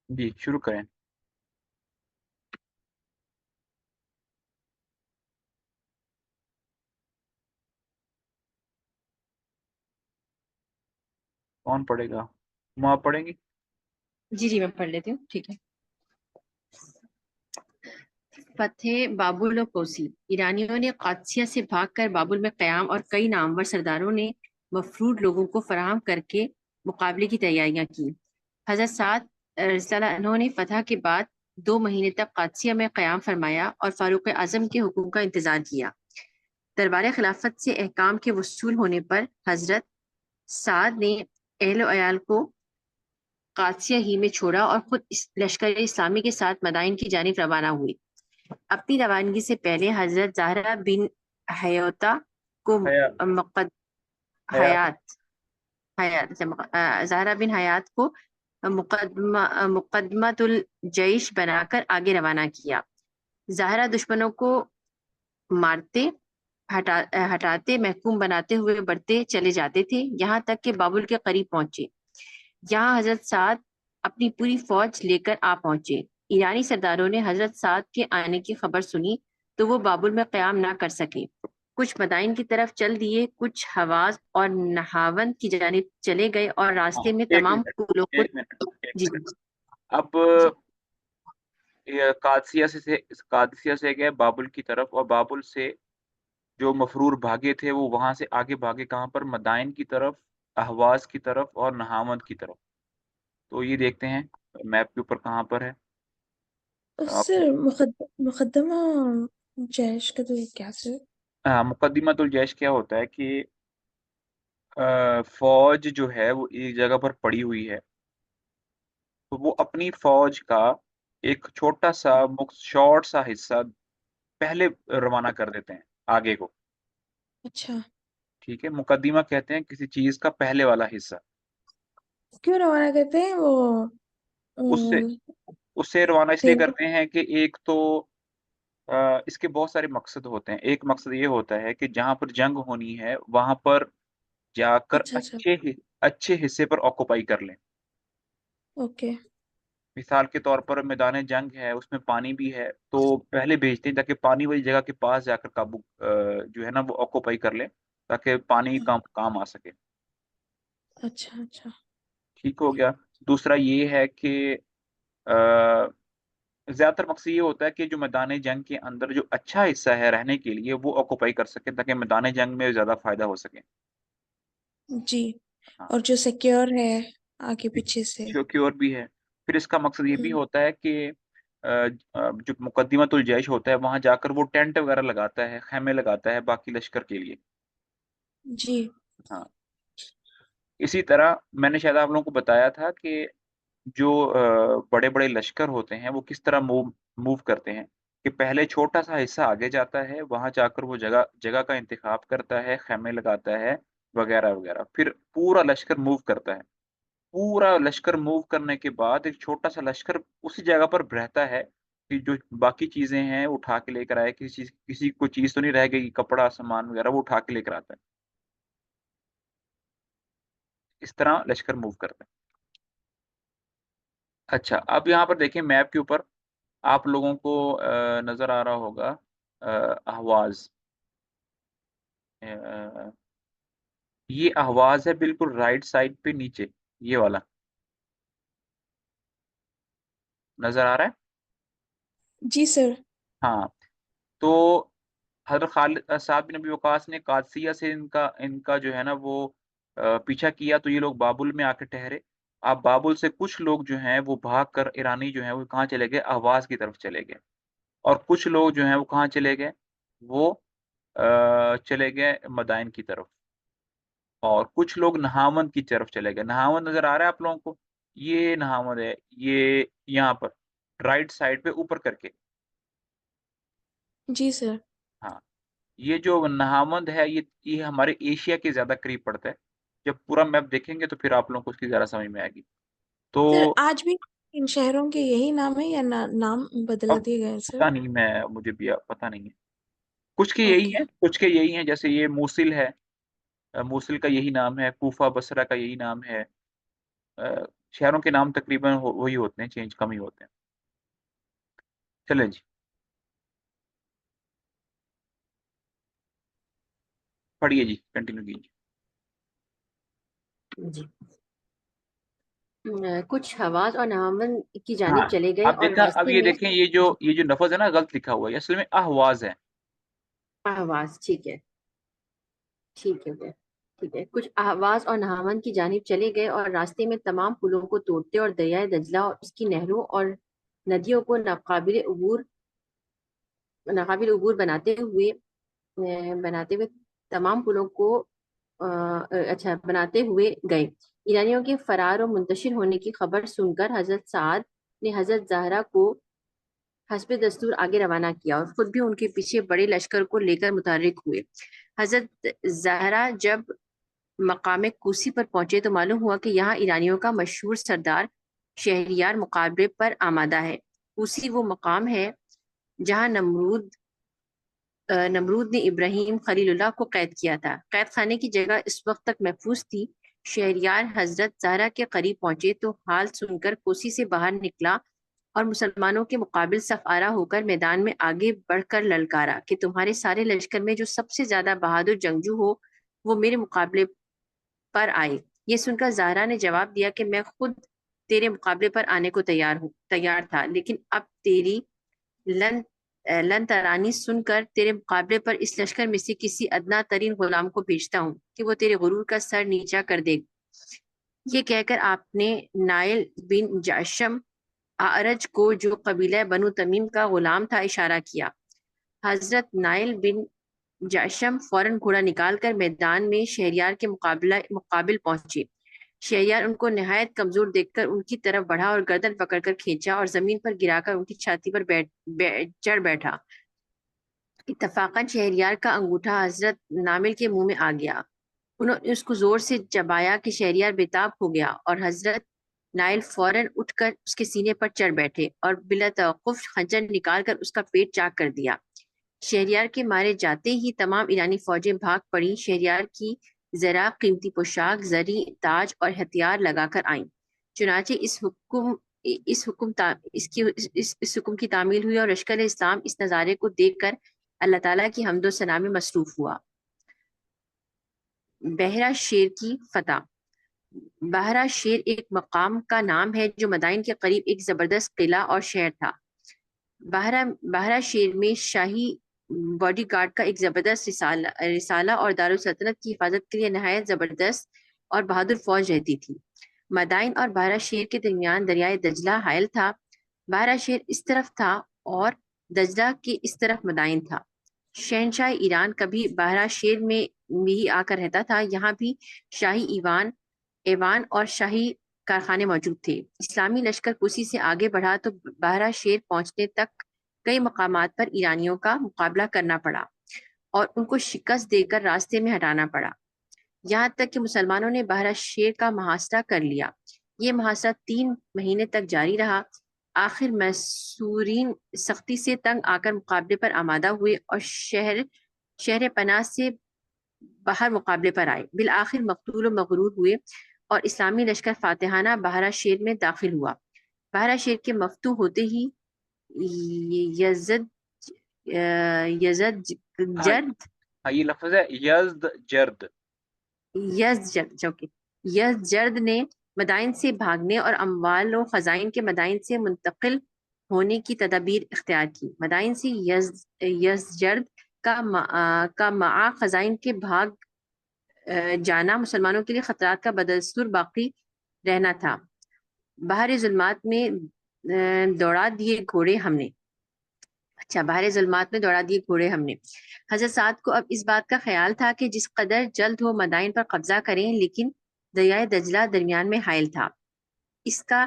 جی شروع کریں. کون پڑھے گا؟ آپ پڑھیں گی؟ جی میں پڑھ لیتی ہوں، ٹھیک ہے. فتح بابل و کوسی. ایرانیوں نے قادسیہ سے بھاگ کر بابل میں قیام اور کئی نامور سرداروں نے مفرود لوگوں کو فراہم کر کے مقابلے کی تیاریاں کی. حضرت سعد رضی اللہ عنہ نے فتح کے بعد 2 مہینے تک قادسیہ میں قیام فرمایا اور فاروق اعظم کے حکم کا انتظار کیا. دربار خلافت سے احکام کے وصول ہونے پر حضرت سعد نے اہل و عیال کو قادسیہ ہی میں چھوڑا اور خود لشکر اسلامی کے ساتھ مدائن کی جانب روانہ ہوئے. اپنی روانگی سے پہلے حضرت زہرہ بن حیوتا کو حیا حیات. حیات زہرہ بن حیات کو مقدمت الجیش بنا کر آگے روانہ کیا. زہرہ دشمنوں کو مارتے ہٹاتے محکوم بناتے ہوئے بڑھتے چلے جاتے تھے، یہاں تک کہ بابل کے قریب پہنچے. یہاں حضرت سعد اپنی پوری فوج لے کر آ پہنچے. ایرانی سرداروں نے حضرت سعد کے آنے کی خبر سنی تو وہ بابل میں قیام نہ کر سکے. کچھ مدائن کی طرف چل دیے، کچھ حواز اور نہاوند کی جانب چلے گئے اور ہاں راستے میں ایک تمام منٹ پھولوں کو. ایک منٹ ایک جی منٹ اب جی یہ قادسیہ سے گئے بابل کی طرف، اور بابل سے جو مفرور بھاگے تھے وہ وہاں سے آگے بھاگے کہاں پر؟ مدائن کی طرف، اہواز کی طرف اور نہاوند کی طرف. تو یہ دیکھتے ہیں میپ کے اوپر کہاں پر ہے. آپ سر مقدمہ جیش کا تو کیا سر؟ مقدمۃ الجیش کیا ہوتا ہے کہ فوج جو ہے وہ ایک جگہ پر پڑی ہوئی ہے، تو وہ اپنی فوج کا ایک چھوٹا سا شارٹ سا حصہ پہلے روانہ کر دیتے ہیں آگے کو. اچھا، ٹھیک ہے، مقدمہ کہتے ہیں کسی چیز کا پہلے والا حصہ. کیوں روانہ کرتے ہیں وہ؟ اس سے اس سے روانہ اس لیے تیل کرتے ہیں کہ ایک تو اس کے بہت سارے مقصد ہوتے ہیں. ایک مقصد یہ ہوتا ہے کہ جہاں پر جنگ ہونی ہے وہاں پر جا کر اچھا اچھا، اچھے حصے پر آکوپائی کر لیں. اوکے. مثال کے طور پر میدان جنگ ہے، اس میں پانی بھی ہے، تو پہلے بھیجتے ہیں تاکہ پانی والی جگہ کے پاس جا کر قابو جو ہے نا وہ آکوپائی کر لیں تاکہ پانی کام آ سکے. اچھا اچھا، ٹھیک ہو گیا. دوسرا یہ ہے کہ زیادہ تر مقصد یہ ہوتا ہے کہ جو میدان جنگ کے اندر جو اچھا حصہ ہے رہنے کے لیے وہ آکوپائی کر سکیں تاکہ میدان جنگ میں زیادہ فائدہ ہو سکے. جی. ہاں، اور جو سیکیور ہے آگے پیچھے سے. سیکیور بھی ہے. پھر اس کا مقصد یہ بھی ہم، ہوتا ہے کہ جو مقدمۃ الجیش ہوتا ہے وہاں جا کر وہ ٹینٹ وغیرہ لگاتا ہے، خیمے لگاتا ہے باقی لشکر کے لیے. جی ہاں، اسی طرح میں نے شاید آپ لوگوں کو بتایا تھا کہ جو بڑے بڑے لشکر ہوتے ہیں وہ کس طرح موو کرتے ہیں کہ پہلے چھوٹا سا حصہ آگے جاتا ہے، وہاں جا کر وہ جگہ جگہ کا انتخاب کرتا ہے، خیمے لگاتا ہے وغیرہ وغیرہ. پھر پورا لشکر موو کرتا ہے. پورا لشکر موو کرنے کے بعد ایک چھوٹا سا لشکر اسی جگہ پر رہتا ہے کہ جو باقی چیزیں ہیں اٹھا کے لے کر آئے. کسی کو چیز تو نہیں رہ گئی، کپڑا سامان وغیرہ وہ اٹھا کے لے کر آتا ہے. اس طرح لشکر موو کرتا ہے. اچھا، اب یہاں پر دیکھیں میپ کے اوپر آپ لوگوں کو نظر آ رہا ہوگا اہواز. یہ اہواز ہے بالکل رائٹ سائڈ پہ نیچے، یہ والا نظر آ رہا ہے. جی سر. ہاں، تو حضرت خالد سعد بن ابی وقاص نے قادسیہ سے ان کا جو ہے نا وہ پیچھا کیا، تو یہ لوگ بابل میں آ کے ٹھہرے. اب بابل سے کچھ لوگ جو ہیں وہ بھاگ کر ایرانی جو ہیں وہ کہاں چلے گئے؟ اہواز کی طرف چلے گئے. اور کچھ لوگ جو ہیں وہ کہاں چلے گئے؟ وہ چلے گئے مدائن کی طرف. اور کچھ لوگ نہاون کی طرف چلے گئے. نہاون نظر آ رہا ہے آپ لوگوں کو؟ یہ نہاون ہے، یہ یہاں پر رائٹ سائڈ پہ اوپر کر کے. جی سر. ہاں، یہ جو نہاوند ہے یہ ہمارے ایشیا کے زیادہ قریب پڑتا ہے. جب پورا میپ دیکھیں گے تو پھر آپ لوگوں کو اس کی زیادہ سمجھ میں آئے گی. تو سر آج بھی ان شہروں کے یہی نام ہے یا نام بدلا اب دیے گئے سر؟ پتہ نہیں، مجھے بھی پتہ نہیں ہے. کچھ کے یہی اوکے. ہیں، کچھ کے یہی ہیں. جیسے یہ موصل ہے، موصل کا یہی نام ہے. کوفہ بصرہ کا یہی نام ہے. شہروں کے نام تقریباً وہی ہوتے ہیں، چینج کم ہی ہوتے ہیں۔ چلیں جی، پڑھیے جی، کنٹینیو کیجیے۔ جی، کچھ حواس اور نہاون کی ہاں، جانب چلے گئے اب اور دیکھا، اب راستے یہ میں دیکھیں یہ جو لفظ ہے نا غلط لکھا ہوا ہے، یہ اصل میں احواز ہے۔ آواز، ٹھیک ہے، ٹھیک ہے، ٹھیک ہے، کچھ احواز اور نہاون کی جانب چلے گئے اور راستے میں تمام پلوں کو توڑتے اور دریائے دجلہ اور اس کی نہروں اور ندیوں کو ناقابل عبور بناتے ہوئے تمام پلوں کو بناتے ہوئے گئے۔ ایرانیوں کے فرار و منتشر ہونے کی خبر سن کر حضرت سعد نے حضرت زہرا کو حسب دستور آگے روانہ کیا اور خود بھی ان کے پیچھے بڑے لشکر کو لے کر متحرک ہوئے۔ حضرت زہرا جب مقام کوسی پر پہنچے تو معلوم ہوا کہ یہاں ایرانیوں کا مشہور سردار شہریار مقابلے پر آمادہ ہے۔ کوسی وہ مقام ہے جہاں نمرود نے ابراہیم خلیل اللہ کو قید کیا تھا۔ قید خانے کی جگہ اس وقت تک محفوظ تھی۔ شہریار حضرت زہرا کے قریب پہنچے تو حال سن کر کوسی سے باہر نکلا اور مسلمانوں کے مقابل صف آرا ہو کر میدان میں آگے بڑھ کر للکارا کہ تمہارے سارے لشکر میں جو سب سے زیادہ بہادر جنگجو ہو وہ میرے مقابلے پر آئے۔ یہ سن کر زہرا نے جواب دیا کہ میں خود تیرے مقابلے پر آنے کو تیار تھا، لیکن اب تیری لن ترانی سن کر تیرے مقابلے پر اس لشکر میں سے کسی ادنا ترین غلام کو بھیجتا ہوں کہ وہ تیرے غرور کا سر نیچا کر دے۔ یہ کہہ کر آپ نے نائل بن جعشم اعرج کو، جو قبیلہ بنو تمیم کا غلام تھا، اشارہ کیا۔ حضرت نائل بن جعشم فوراً گھوڑا نکال کر میدان میں شہریار کے مقابل پہنچے۔ شہریار ان کو نہایت کمزور دیکھ کر ان کی طرف بڑھا اور گردن پکڑ کر کھینچا اور زمین پر گرا کر ان کی چھاتی پر چڑھ بیٹھا۔ اتفاقاً شہریار کا انگوٹھا حضرت نامل کے منہ میں آ گیا۔ انہوں نے اس کو زور سے چبایا کہ شہریار بےتاب ہو گیا اور حضرت نائل فوراً اٹھ کر اس کے سینے پر چڑھ بیٹھے اور بلا توقف خنجر نکال کر اس کا پیٹ چاک کر دیا۔ شہریار کے مارے جاتے ہی تمام ایرانی فوجیں بھاگ پڑی۔ شہریار کی ذرا قیمتی پوشاک، زری تاج اور ہتھیار لگا کر آئیں۔ چنانچہ اس حکم کی تعمیل ہوئی اور لشکر اسلام اس نظارے کو دیکھ کر اللہ تعالیٰ کی حمد و ثنا میں مصروف ہوا۔ بحرہ شیر کی فتح۔ بحرہ شیر ایک مقام کا نام ہے جو مدائن کے قریب ایک زبردست قلعہ اور شہر تھا۔ بحرہ شیر میں شاہی باڈی گارڈ کا ایک زبردست رسالہ اور دارالسلطنت کی حفاظت کے لیے نہایت زبردست اور بہادر فوج رہتی تھی۔ مدائن اور بحرہ شیر کے درمیان دریائے دجلہ حائل تھا۔ بحرہ شیر اس طرف تھا اور دجلہ کے اس طرف مدائن تھا۔ شہنشاہ ایران کبھی بحرہ شیر میں ہی آ کر رہتا تھا۔ یہاں بھی شاہی ایوان اور شاہی کارخانے موجود تھے۔ اسلامی لشکر کوسی سے آگے بڑھا تو بحرہ شیر پہنچنے تک کئی مقامات پر ایرانیوں کا مقابلہ کرنا پڑا اور ان کو شکست دے کر راستے میں ہٹانا پڑا، یہاں تک کہ مسلمانوں نے بحرہ شیر کا محاصرہ کر لیا۔ یہ محاصرہ 3 مہینے تک جاری رہا۔ آخر محصورین سختی سے تنگ آ کر مقابلے پر آمادہ ہوئے اور شہر پناہ سے باہر مقابلے پر آئے۔ بالآخر مقتول و مغرور ہوئے اور اسلامی لشکر فاتحانہ بحرہ شیر میں داخل ہوا۔ بحرہ شیر کے مفتوح ہوتے ہی یہ لفظ ہے یزجرد نے مدائن سے بھاگنے اور اموال و خزائن کے مدائن سے منتقل ہونے کی تدابیر اختیار کی۔ مدائن سے یزجرد کا معا خزائن کے بھاگ جانا مسلمانوں کے لیے خطرات کا بدستور باقی رہنا تھا۔ بحر ظلمات میں دوڑا دیے گھوڑے ہم نے۔ حضرت سعد کو اب اس بات کا خیال تھا کہ جس قدر جلد ہو مدائن پر قبضہ کریں، لیکن دریائے دجلہ درمیان میں حائل تھا، اس کا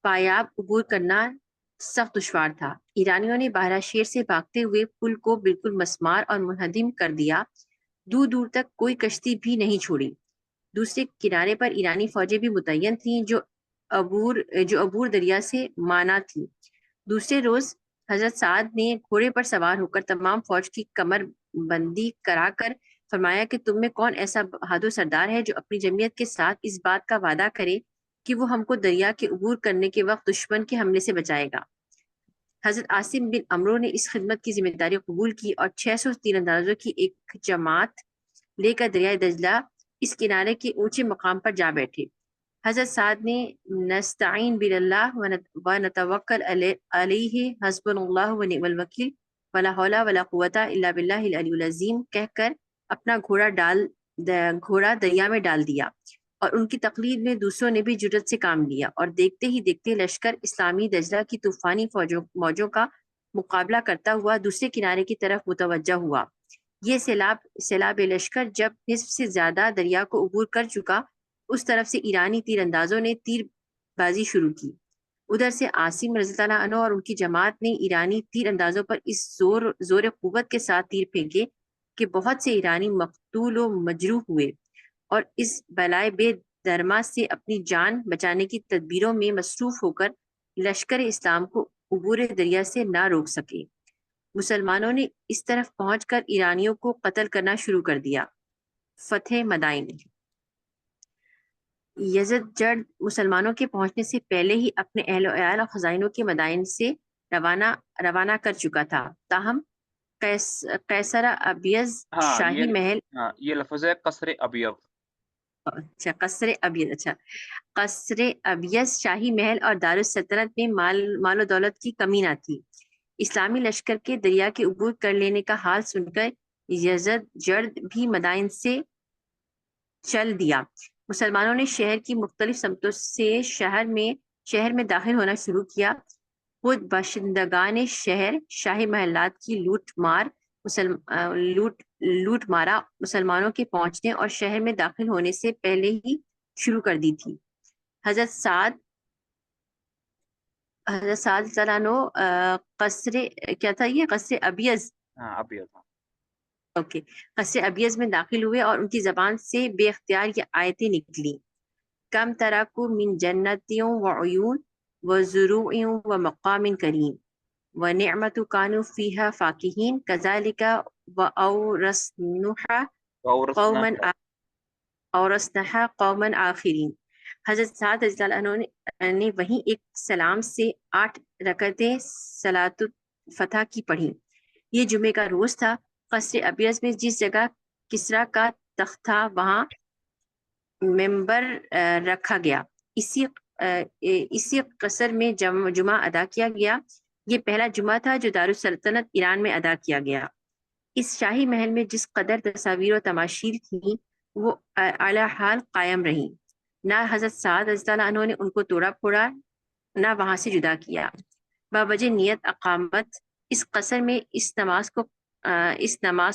پایاب عبور کرنا سخت دشوار تھا۔ ایرانیوں نے بحرہ شیر سے بھاگتے ہوئے پل کو بالکل مسمار اور منہدم کر دیا، دور دور تک کوئی کشتی بھی نہیں چھوڑی۔ دوسرے کنارے پر ایرانی فوجیں بھی متعین تھیں جو عبور دریا سے مانا تھی۔ دوسرے روز حضرت سعد نے گھوڑے پر سوار ہو کر تمام فوج کی کمر بندی کرا کر فرمایا کہ تم میں کون ایسا بہادر سردار ہے جو اپنی جمعیت کے ساتھ اس بات کا وعدہ کرے کہ وہ ہم کو دریا کے عبور کرنے کے وقت دشمن کے حملے سے بچائے گا۔ حضرت عاصم بن عمرو نے اس خدمت کی ذمہ داری قبول کی اور 600 تیر اندازوں کی ایک جماعت لے کر دریائے دجلہ اس کنارے کے اونچے مقام پر جا بیٹھے۔ حضرت سعد نے نستعین باللہ و نتوکل علیہ حسبنا اللہ و نعم الوکیل ولا حول ولا قوۃ الا باللہ العلی العظیم کہہ کر اپنا گھوڑا دریا میں ڈال دیا، اور ان کی تقلید میں دوسروں نے بھی جرت سے کام لیا، اور دیکھتے ہی دیکھتے لشکر اسلامی دجلہ کی طوفانی موجوں کا مقابلہ کرتا ہوا دوسرے کنارے کی طرف متوجہ ہوا۔ یہ سیلاب لشکر جب نصف سے زیادہ دریا کو عبور کر چکا، اس طرف سے ایرانی تیر اندازوں نے تیر بازی شروع کی۔ ادھر سے عاصم رضی اللہ عنہ اور ان کی جماعت نے ایرانی تیر اندازوں پر اس زور قوت کے ساتھ تیر پھینکے کہ بہت سے ایرانی مقتول و مجروح ہوئے، اور اس بلائے بے درما سے اپنی جان بچانے کی تدبیروں میں مصروف ہو کر لشکر اسلام کو عبور دریا سے نہ روک سکے۔ مسلمانوں نے اس طرف پہنچ کر ایرانیوں کو قتل کرنا شروع کر دیا۔ فتح مدائن۔ یزدجرد مسلمانوں کے پہنچنے سے پہلے ہی اپنے اہل و عیال اور خزائنوں کے مدائن سے روانہ کر چکا تھا، تاہم قیصر ابیض ہاں شاہی محل یہ لفظ ہے قصر ابیض۔ اچھا قصر ابیض شاہی محل اور دارالسلطنت میں مال و دولت کی کمی نہ تھی۔ اسلامی لشکر کے دریا کے عبور کر لینے کا حال سن کر یزدجرد بھی مدائن سے چل دیا۔ مسلمانوں نے شہر کی مختلف سمتوں سے شہر میں داخل ہونا شروع کیا۔ خود باشندگان شہر شاہی محلات کی لوٹ مارا مسلمانوں کے پہنچنے اور شہر میں داخل ہونے سے پہلے ہی شروع کر دی تھی۔ حضرت سعد قصر کیا تھا، یہ قصر ابیض، ہاں ابیض، اوکے، قصر ابیض میں داخل ہوئے اور ان کی زبان سے بے اختیار یہ آیتیں نکلی: کم ترکوا من جنتیوں وعیون وزروع ومقام کریم ونعمت کانوا فیہا فاکہین کذالک وأورثناها قوما آخرین۔ حضرت سعد رضی اللہ عنہ نے وہیں ایک سلام سے 8 رکعتیں صلاۃ الفتح کی پڑھی۔ یہ جمعے کا روز تھا۔ قصر ابیض میں جس جگہ کسریٰ کا تخت تھا وہاں ممبر رکھا گیا۔ اسی قصر میں جمعہ ادا کیا گیا۔ یہ پہلا جمعہ تھا جو دارالسلطنت ایران میں ادا کیا گیا۔ اس شاہی محل میں جس قدر تصاویر و تماشیر تھیں وہ اعلیٰ حال قائم رہیں۔ نہ حضرت سعد رضی اللہ عنہ نے ان کو توڑا پھوڑا، نہ وہاں سے جدا کیا۔ بوجہ نیت اقامت اس قصر میں اس نماز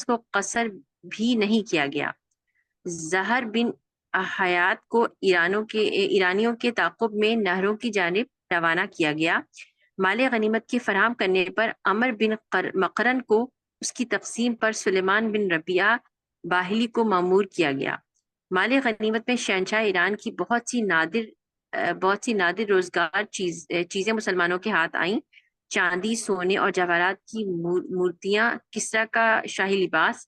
کو قصر بھی نہیں کیا گیا۔ زہر بن حیات کو ایرانیوں کے تعاقب میں نہروں کی جانب روانہ کیا گیا۔ مال غنیمت کے فراہم کرنے پر عمر بن مقرن کو اس کی تقسیم پر سلیمان بن ربیعہ باہلی کو مامور کیا گیا۔ مال غنیمت میں شہنشاہ ایران کی بہت سی نادر روزگار چیزیں مسلمانوں کے ہاتھ آئیں۔ چاندی، سونے اور جواہرات کی مورتیاں، کسریٰ کا شاہی لباس،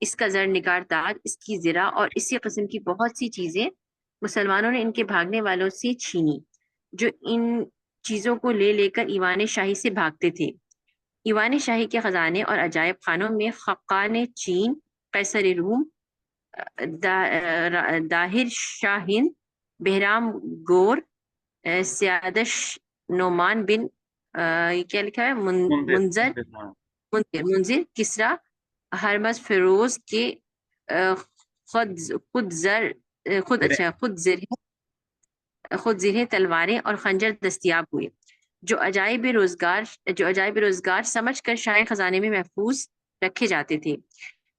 اس کا زر نگار تاج، اس کی زرہ اور اسی قسم کی بہت سی چیزیں مسلمانوں نے ان کے بھاگنے والوں سے چھینی، جو ان چیزوں کو لے کر ایوان شاہی سے بھاگتے تھے۔ ایوان شاہی کے خزانے اور عجائب خانوں میں خاقان چین، قیصر روم، داہر شاہ ہند، بہرام گور، سیادش نعمان بن یہ کیا لکھا ہے منذر، کسریٰ، ہرمز فیروز کے خود زرہیں تلواریں اور خنجر دستیاب ہوئے، جو عجائب روزگار سمجھ کر شاہی خزانے میں محفوظ رکھے جاتے تھے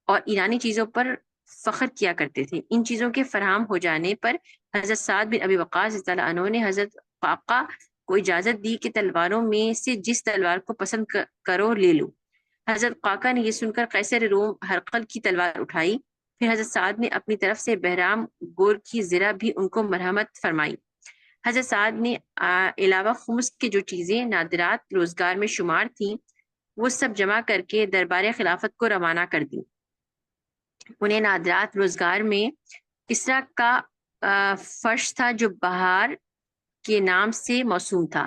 اور ایرانی چیزوں پر فخر کیا کرتے تھے۔ ان چیزوں کے فراہم ہو جانے پر حضرت سعد بن ابی وقاص رضی اللہ عنہ نے حضرت قاقہ کو اجازت دی کہ تلواروں میں سے جس تلوار کو پسند کرو لے لو۔ حضرت قاقہ نے یہ سن کر قیصر روم ہرقل کی تلوار اٹھائی۔ پھر حضرت سعد نے اپنی طرف سے بہرام گور کی زرہ بھی ان کو مرحمت فرمائی۔ حضرت سعد نے علاوہ خمس کے جو چیزیں نادرات روزگار میں شمار تھیں وہ سب جمع کر کے دربار خلافت کو روانہ کر دی۔ انہیں نادرات روزگار میں کسریٰ کا فرش تھا جو بہار کے نام سے موسوم تھا۔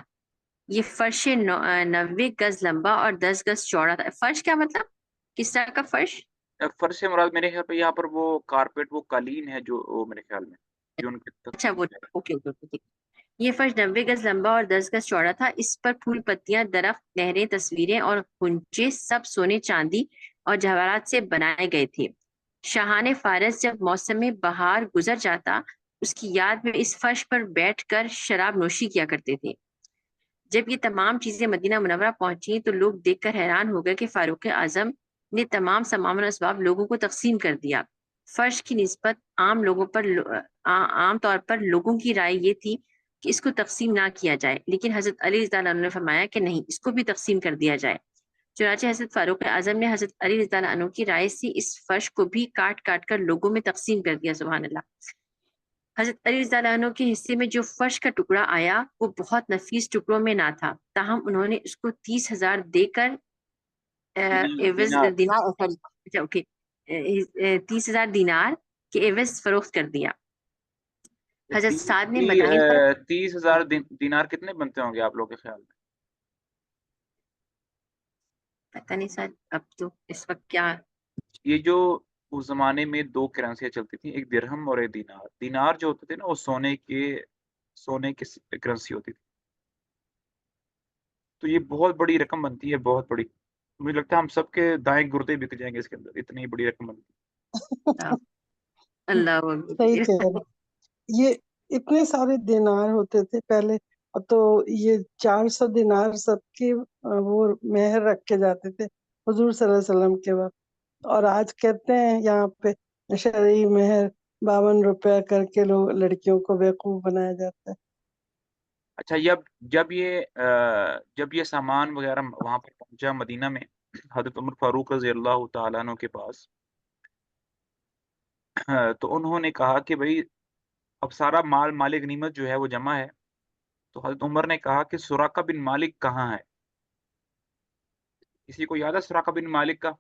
یہ فرش 90 گز لمبا اور 10 گز چوڑا تھا۔ فرش کیا مطلب؟ کس طرح کا فرش؟ فرش سے مراد میرے خیال پہ یہاں پر وہ کارپیٹ، وہ قالین ہے جو وہ میرے خیال میں جو ان کے اچھا وہ اوکے اوکے اوکے۔ یہ فرش 90 گز لمبا اور 10 گز چوڑا تھا۔ اس پر پھول پتیاں، درخت، نہریں، تصویریں اور کنچے سب سونے، چاندی اور جواہرات سے بنائے گئے تھے۔ شاہان فارس جب موسم بہار گزر جاتا، اس کی یاد میں اس فرش پر بیٹھ کر شراب نوشی کیا کرتے تھے۔ جب یہ تمام چیزیں مدینہ منورہ پہنچی تو لوگ دیکھ کر حیران ہو گئے کہ فاروق اعظم نے تمام سامان و اسباب لوگوں کو تقسیم کر دیا۔ فرش کی نسبت عام طور پر لوگوں کی رائے یہ تھی کہ اس کو تقسیم نہ کیا جائے، لیکن حضرت علی رضی اللہ عنہ نے فرمایا کہ نہیں، اس کو بھی تقسیم کر دیا جائے۔ چنانچہ حضرت فاروق اعظم نے حضرت علی رضی اللہ عنہ کی رائے سے اس فرش کو بھی کاٹ کاٹ کر لوگوں میں تقسیم کر دیا۔ سبحان اللہ۔ حضرت علی رضی اللہ عنہ کے حصے میں جو فرش کا ٹکڑا آیا وہ بہت نفیس ٹکڑوں میں نہ تھا، تاہم انہوں نے اس کو 30,000 دے کر دینار 30,000 دینار کے عوض فروخت کر دیا۔ حضرت سعد نے مدائن پر 30,000 دینار کتنے بنتے ہوں گے آپ لوگ کے خیال میں؟ پتہ نہیں سر اب تو اس وقت کیا یہ جو اس زمانے میں دو کرنسیاں چلتی تھیں، ایک درہم اور ایک دینار۔ دینار جو ہوتے تھے نا وہ سونے کی کرنسی ہوتی تھی، تو یہ بہت بڑی رقم بنتی ہے، بہت بڑی۔ مجھے لگتا ہے ہم سب کے دائیں گردے بک جائیں گے اس کے اندر، اتنی بڑی رقم بنتی ہے۔ اللہ صحیح کہہ رہے ہیں۔ یہ اتنے سارے دینار ہوتے تھے پہلے، تو یہ 400 دینار سب کی وہ مہر رکھ کے جاتے تھے حضور صلی اللہ علیہ وسلم کے وقت، اور آج کہتے ہیں یہاں پہ شرعی مہر 52 روپے کر کے لوگ لڑکیوں کو بیوقوف بنایا جاتا ہے۔ اچھا، جب یہ سامان وغیرہ وہاں پر پہنچا مدینہ میں حضرت عمر فاروق رضی اللہ تعالیٰ عنہ کے پاس، تو انہوں نے کہا کہ بھئی اب سارا مال غنیمت جو ہے وہ جمع ہے، تو حضرت عمر نے کہا کہ سراقہ بن مالک کہاں ہے؟ کسی کو یاد ہے سراقہ بن مالک کا؟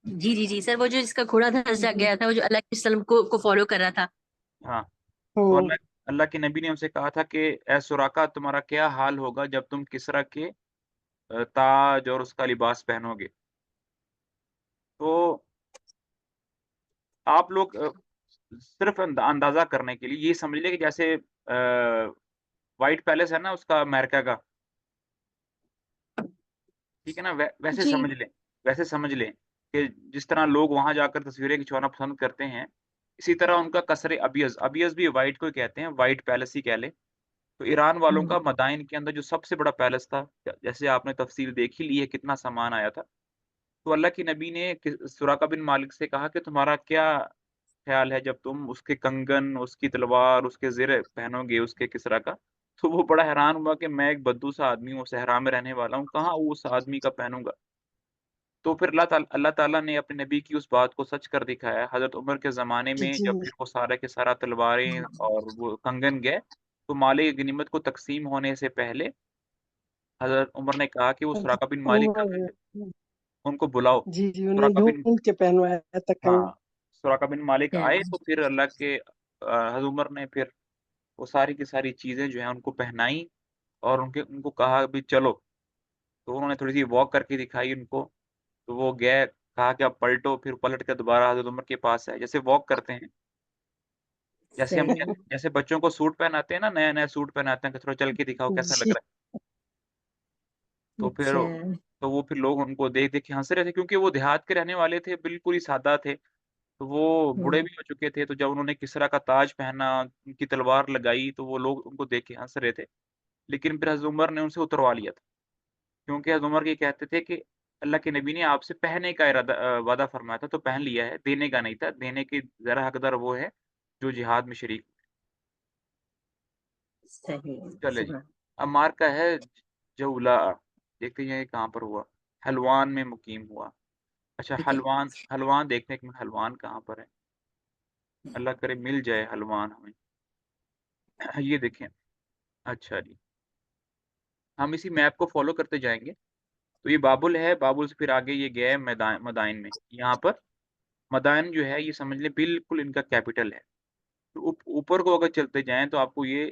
جی جی جی سر، وہ جو جس کا گھوڑا دھنس گیا تھا، وہ جو اللہ کے وسلم کو فالو کر رہا تھا۔ ہاں، تو اللہ کے نبی نے ان سے کہا تھا کہ اے سراقہ، تمہارا کیا حال ہوگا جب تم کسریٰ کے تاج اور اس کا لباس پہنو گے؟ تو آپ لوگ صرف اندازہ کرنے کے لیے یہ سمجھ لیں کہ جیسے وائٹ پیلس ہے نا اس کا امریکہ کا، ٹھیک ہے نا، ویسے جی سمجھ لیں کہ جس طرح لوگ وہاں جا کر تصویریں کھنچوانا پسند کرتے ہیں، اسی طرح ان کا قصر ابیض بھی وائٹ کو ہی کہتے ہیں، وائٹ پیلس ہی کہہ لیں۔ تو ایران والوں کا مدائن کے اندر جو سب سے بڑا پیلس تھا، جیسے آپ نے تفصیل دیکھ ہی لی ہے کتنا سامان آیا تھا، تو اللہ کی نبی نے سراقہ بن مالک سے کہا کہ تمہارا کیا خیال ہے جب تم اس کے کنگن، اس کی تلوار، اس کے زر پہنو گے اس کے کسریٰ کا؟ تو وہ بڑا حیران ہوا کہ میں ایک بدو سا آدمی ہوں، صحرا میں رہنے والا ہوں، کہاں اس آدمی کا پہنوں گا؟ تو پھر اللہ تعالیٰ نے اپنے نبی کی اس بات کو سچ کر دکھایا۔ حضرت عمر کے زمانے میں جی جب پھر وہ سارا کے سارا تلواریں اور وہ کنگن گئے، تو مال غنیمت کو تقسیم ہونے سے پہلے حضرت عمر نے کہا کہ وہ سراقہ بن مالک کہاں ہے، ان کو بلاؤ۔ جی جی انہیں سراقہ بن ڈھونڈ کے پہنوایا تھا ہاں کنگن۔ سراقہ بن مالک آئے تو پھر اللہ کے حضرت عمر نے پھر وہ ساری کی ساری چیزیں جو ہیں ان کو پہنائیں اور ان کو کہا بھی چلو، تو انہوں نے تھوڑی سی واک کر کے دکھائی ان کو، تو وہ گئے، کہا کہ اب پلٹو، پھر پلٹ کے دوبارہ حضرت عمر کے پاس ہے، جیسے واک کرتے ہیں، جیسے بچوں کو سوٹ پہناتے ہیں نا، نیا نیا سوٹ پہناتے ہیں کہ تھوڑا چل کے دکھاؤ کیسا لگ جی رہا ہے، تو پھر وہ پھر لوگ ان کو دیکھ دیکھ کے ہنس رہے تھے، کیونکہ وہ دیہات کے رہنے والے تھے، بالکل ہی سادہ تھے، تو وہ بوڑھے بھی ہو چکے تھے، تو جب انہوں نے کسریٰ کا تاج پہنا، ان کی تلوار لگائی، تو وہ لوگ ان کو دیکھ کے ہنس رہے تھے، لیکن پھر حضرت عمر نے ان سے اتروا لیا تھا، کیونکہ حضرت عمر یہ کہتے تھے کہ اللہ کے نبی نے آپ سے پہننے کا وعدہ فرمایا تھا تو پہن لیا ہے، دینے کا نہیں تھا، دینے کی ذرا حقدار وہ ہے جو جہاد میں شریک ہو۔ چلے جی، اب مارکا ہے جولا، دیکھتے ہیں یہ کہاں پر ہوا، حلوان میں مقیم ہوا۔ اچھا، حلوان دیکھتے ہیں کہ حلوان کہاں پر ہے، اللہ کرے مل جائے حلوان ہمیں۔ یہ دیکھیں، اچھا جی، ہم اسی میپ کو فالو کرتے جائیں گے، تو یہ بابل ہے، بابل سے پھر آگے یہ گیا ہے مدائن میں، یہاں پر مدائن جو ہے یہ سمجھ لیں بالکل ان کا کیپٹل ہے۔ تو اوپر کو اگر چلتے جائیں تو آپ کو یہ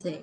صحیح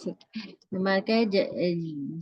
ٹھیک نمبر کا ہے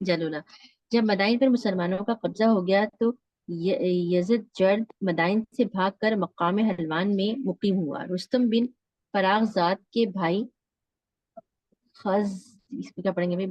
جلولا جب مدائن پر مسلمانوں کا قبضہ ہو گیا تو یزد جرد مدائن سے بھاگ کر مقام حلوان میں مقیم ہوا رستم بن فراغ زاد کے بھائی خز اس کو کیا پڑھیں گے بھائی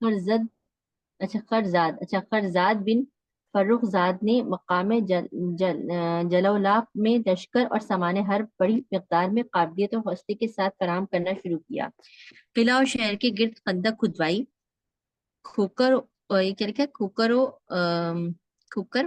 خرزد خرزاد بن فرخ زاد نے مقام جلولا میں لشکر اور سامان حرب بڑی مقدار میں قابلیت اور حوصلے کے ساتھ فراہم کرنا شروع کیا قلعہ اور شہر کے گرد خندق کھدوائی کھوکر یہ کیا لکھا ہے کھوکر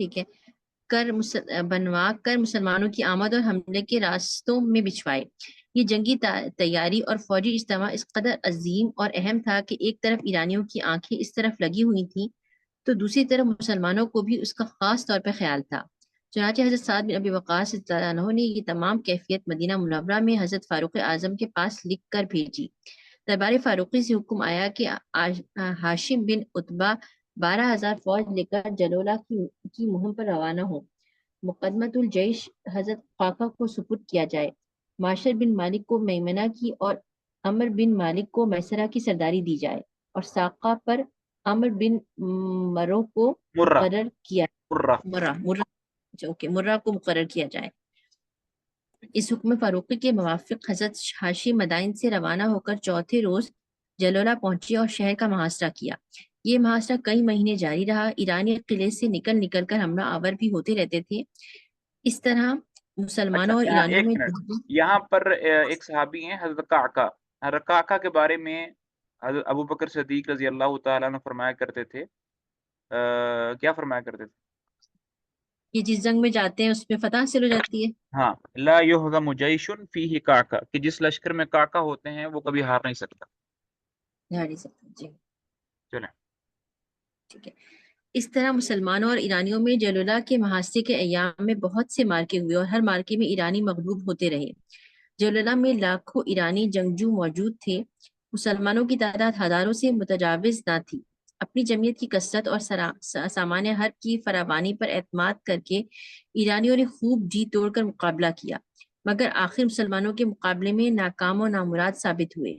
ٹھیک ہے بنوا کر مسلمانوں کی آمد اور حملے کے راستوں میں بچھوائے یہ جنگی تیاری اور فوجی اجتماع اس قدر عظیم اور اہم تھا کہ ایک طرف ایرانیوں کی آنکھیں اس طرف لگی ہوئی تھیں تو دوسری طرف مسلمانوں کو بھی اس کا خاص طور پر خیال تھا چنانچہ حضرت سعد بن ابی وقاص رضی اللہ عنہ نے یہ تمام کیفیت مدینہ منورہ میں حضرت فاروق اعظم کے پاس لکھ کر بھیجی دربار فاروقی سے حکم آیا کہ ہاشم بن عتبہ 12,000 فوج لے کر جلولہ کی مہم پر روانہ ہو مقدمت الجیش حضرت خاقہ کو سپرد کیا جائے معاشر بن مالک کو میمنہ کی اور عمر بن مالک کو میسرہ کی سرداری دی جائے اور ساقہ پر عمر بن مرو کو مرہ مقرر کیا مرہ مرہ کو مقرر کیا جائے اس حکم فاروقی کے موافق حضرت ہاشم مدائن سے روانہ ہو کر چوتھے روز جلولہ پہنچے اور شہر کا محاصرہ کیا یہ محاصرہ کئی مہینے جاری رہا ایرانی قلعے سے نکل کر حملہ آور بھی ہوتے رہتے تھے اس طرح اچھا مسلمانوں اور ایرانیوں ایک میں منٹ یہاں پر ایک صحابی ہیں حضرت قعقاع حضرت قعقاع کے بارے میں حضرت ابو بکر صدیق رضی اللہ تعالیٰ عنہ فرمایا کرتے تھے کیا فرمایا کرتے تھے یہ جس جنگ میں جاتے ہیں اس میں فتح حاصل ہو جاتی ہے ہاں لا یہزم جیش فیہ قعقاع کہ جس لشکر میں قعقاع ہوتے ہیں وہ کبھی ہار نہیں سکتا جھاڑی سکتا جی چلیں ٹھیک ہے اس طرح مسلمانوں اور ایرانیوں میں جلولہ کے محاصرے کے ایام میں بہت سے مارکے ہوئے اور ہر مارکے میں ایرانی مغلوب ہوتے رہے جلولہ میں لاکھوں ایرانی جنگجو موجود تھے مسلمانوں کی تعداد ہزاروں سے متجاوز نہ تھی اپنی جمعیت کی کثرت اور سامان حرب کی فراوانی پر اعتماد کر کے ایرانیوں نے خوب جی توڑ کر مقابلہ کیا مگر آخر مسلمانوں کے مقابلے میں ناکام و نامراد ثابت ہوئے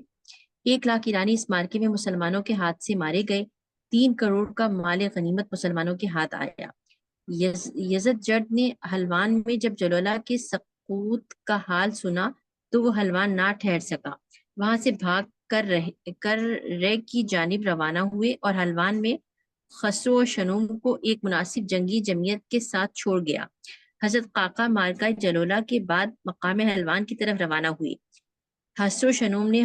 1,00,000 ایرانی اس مارکے میں مسلمانوں کے ہاتھ سے مارے گئے 3 کروڑ کا مال غنیمت مسلمانوں کے ہاتھ آیا یزد جرد نے حلوان میں جب جلولہ کے سقوط کا حال سنا تو وہ حلوان نہ ٹھہر سکا وہاں سے بھاگ کر رے کی جانب روانہ ہوئے اور حلوان میں خسرو و شنوم کو ایک مناسب جنگی جمعیت کے ساتھ چھوڑ گیا حضرت قعقاع مارکہ جلولہ کے بعد مقام حلوان کی طرف روانہ ہوئے خسرو و شنوم نے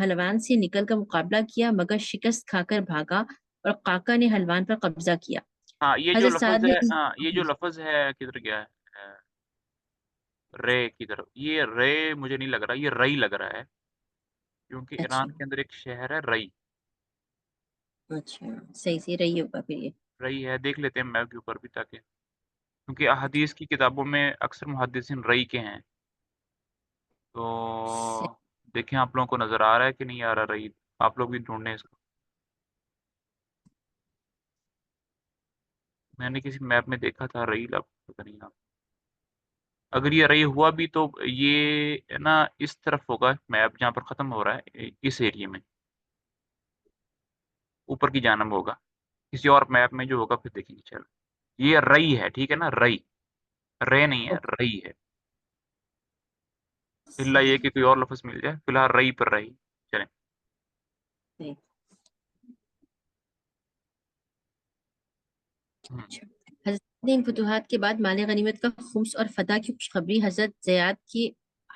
حلوان سے نکل کر مقابلہ کیا مگر شکست کھا کر بھاگا اور قعقاع نے حلوان پر قبضہ کیا ہاں یہ جو حضرت لفظ سعد نے ہے یہ جو لفظ ہے کدھر گیا ہے رے کی طرف یہ رے مجھے نہیں لگ رہا یہ رئی لگ رہا ہے کیونکہ اچھا ایران کے اندر ایک شہر ہے رئی اچھا صحیح سے رہی ہوگا پھر یہ رئی ہے دیکھ لیتے ہیں میپ کے اوپر بھی تاکہ کیونکہ احادیث کی کتابوں میں اکثر محدثین رئی کے ہیں تو دیکھیں آپ لوگوں کو نظر آ رہا ہے کہ نہیں آ رہا رئی آپ لوگ بھی ڈھونڈیں اس کو میں نے کسی میپ میں دیکھا تھا رئی پتہ نہیں آپ اگر یہ رئی ہوا بھی تو یہ نا اس طرف ہوگا میپ جہاں پر ختم ہو رہا ہے اس ایریے میں اوپر کی جانب ہوگا کسی اور میپ میں جو ہوگا پھر دیکھیں گے چلو یہ رئی ہے ٹھیک ہے نا رئی رے نہیں ہے رئی ہے اللہ یہ کہ کوئی اور لفظ مل جائے فی الحال رئی پر رہی چلیں حضرت نے ان فتوحات کے بعد مال غنیمت کا خمس اور فتح کی خوشخبری حضرت زیاد کے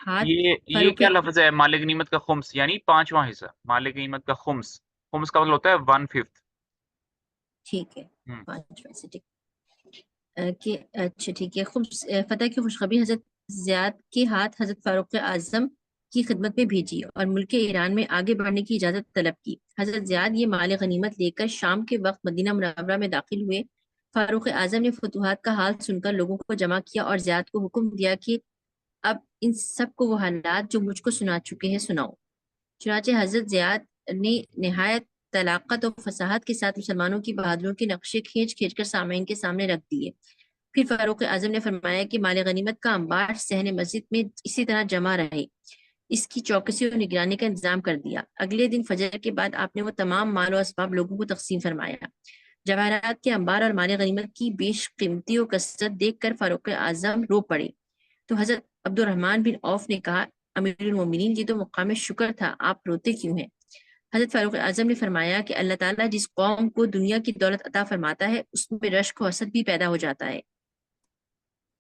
ہاتھ یہ کیا لفظ ہے مال غنیمت کا خمس یعنی 5واں حصہ مال غنیمت کا خمس خمس کا مطلب ہوتا ہے 1/5 ٹھیک ہے 5 میں سے ٹھیک کہ اچھا ٹھیک ہے، فتح کی خوشخبری حضرت زیاد کے ہاتھ حضرت فاروق اعظم کی خدمت میں بھیجی اور ملک ایران میں آگے بڑھنے کی اجازت طلب کی۔ حضرت زیاد یہ مال غنیمت لے کر شام کے وقت مدینہ منورہ میں داخل ہوئے۔ فاروق اعظم نے فتوحات کا حال سن کر لوگوں کو جمع کیا اور زیاد کو حکم دیا کہ اب ان سب کو وہ حالات جو مجھ کو سنا چکے ہیں سناؤ۔ چنانچہ حضرت زیاد نے نہایت طلاقت اور فصاحت کے ساتھ مسلمانوں کی بہادروں کے نقشے کھینچ کھینچ کر سامعین کے سامنے رکھ دیے۔ پھر فاروق اعظم نے فرمایا کہ مال غنیمت کا انبار صحن مسجد میں اسی طرح جمع رہے، اس کی چوکسی اور نگرانی کا انتظام کر دیا۔ اگلے دن فجر کے بعد آپ نے وہ تمام مال و اسباب لوگوں کو تقسیم فرمایا۔ جواہرات کے انبار اور مال غنیمت کی بیش قیمتی و کثرت دیکھ کر فاروق اعظم رو پڑے تو حضرت عبد الرحمن بن عوف نے کہا، امیر المومنین، یہ تو مقام شکر تھا، آپ روتے کیوں ہیں؟ حضرت فاروق اعظم نے فرمایا کہ اللہ تعالیٰ جس قوم کو دنیا کی دولت عطا فرماتا ہے اس میں رشک و حسد بھی پیدا ہو جاتا ہے،